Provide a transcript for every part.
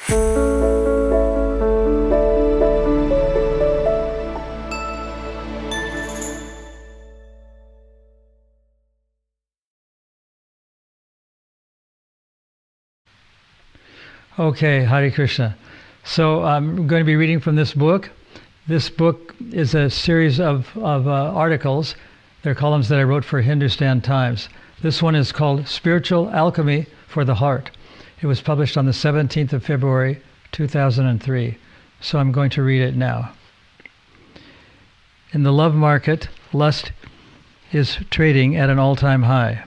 Okay, Hare Krishna. So I'm going to be reading from this book. This book is a series of articles. They're columns that I wrote for Hindustan Times. This one is called Spiritual Alchemy for the Heart. It was published on the 17th of February, 2003. So I'm going to read it now. In the love market, lust is trading at an all-time high.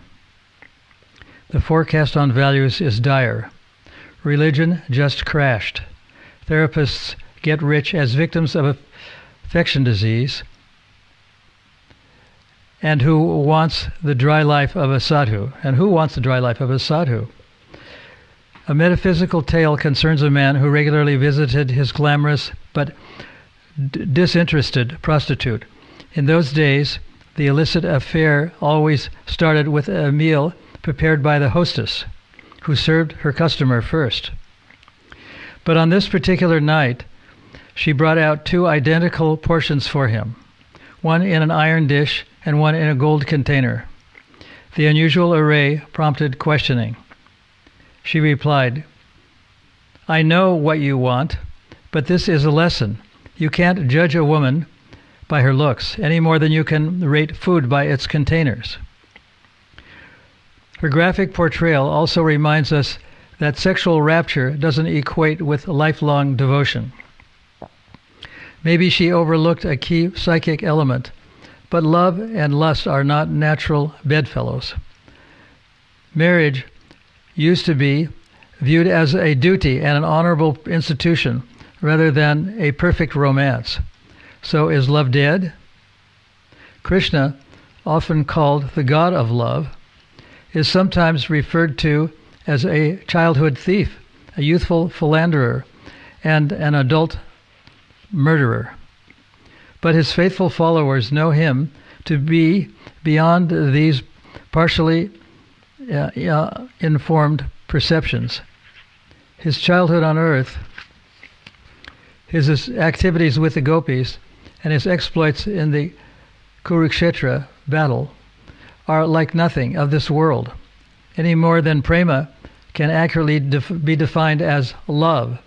The forecast on values is dire. Religion just crashed. Therapists get rich as victims of affection disease. And who wants the dry life of a sadhu? And who wants the dry life of a sadhu? A metaphysical tale concerns a man who regularly visited his glamorous but disinterested prostitute. In those days, the illicit affair always started with a meal prepared by the hostess, who served her customer first. But on this particular night, she brought out two identical portions for him, one in an iron dish and one in a gold container. The unusual array prompted questioning. She replied, "I know what you want, but this is a lesson. You can't judge a woman by her looks any more than you can rate food by its containers." Her graphic portrayal also reminds us that sexual rapture doesn't equate with lifelong devotion. Maybe she overlooked a key psychic element, but love and lust are not natural bedfellows. Marriage used to be viewed as a duty and an honorable institution rather than a perfect romance. So is love dead? Krishna, often called the god of love, is sometimes referred to as a childhood thief, a youthful philanderer, and an adult murderer. But his faithful followers know him to be beyond these partially informed perceptions. His childhood on earth, his activities with the gopis, and his exploits in the Kurukshetra battle are like nothing of this world, any more than prema can accurately be defined as love.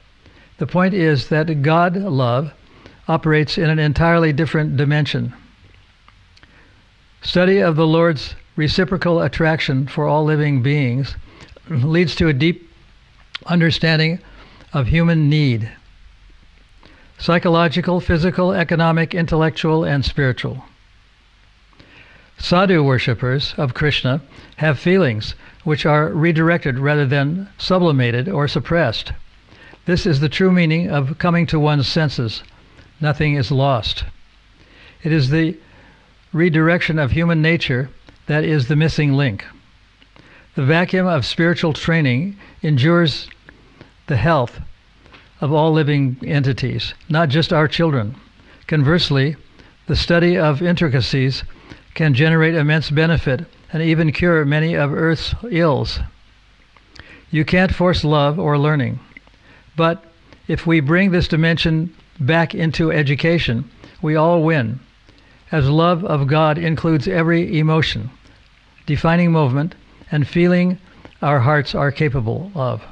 The point is that God love operates in an entirely different dimension. Study of the Lord's reciprocal attraction for all living beings leads to a deep understanding of human need: psychological, physical, economic, intellectual, and spiritual. Sadhu worshippers of Krishna have feelings which are redirected rather than sublimated or suppressed. This is the true meaning of coming to one's senses. Nothing is lost. It is the redirection of human nature that is the missing link. The vacuum of spiritual training ensures the health of all living entities, not just our children. Conversely, the study of intricacies can generate immense benefit and even cure many of Earth's ills. You can't force love or learning. But if we bring this dimension back into education, we all win, as love of God includes every emotion, defining movement, and feeling our hearts are capable of.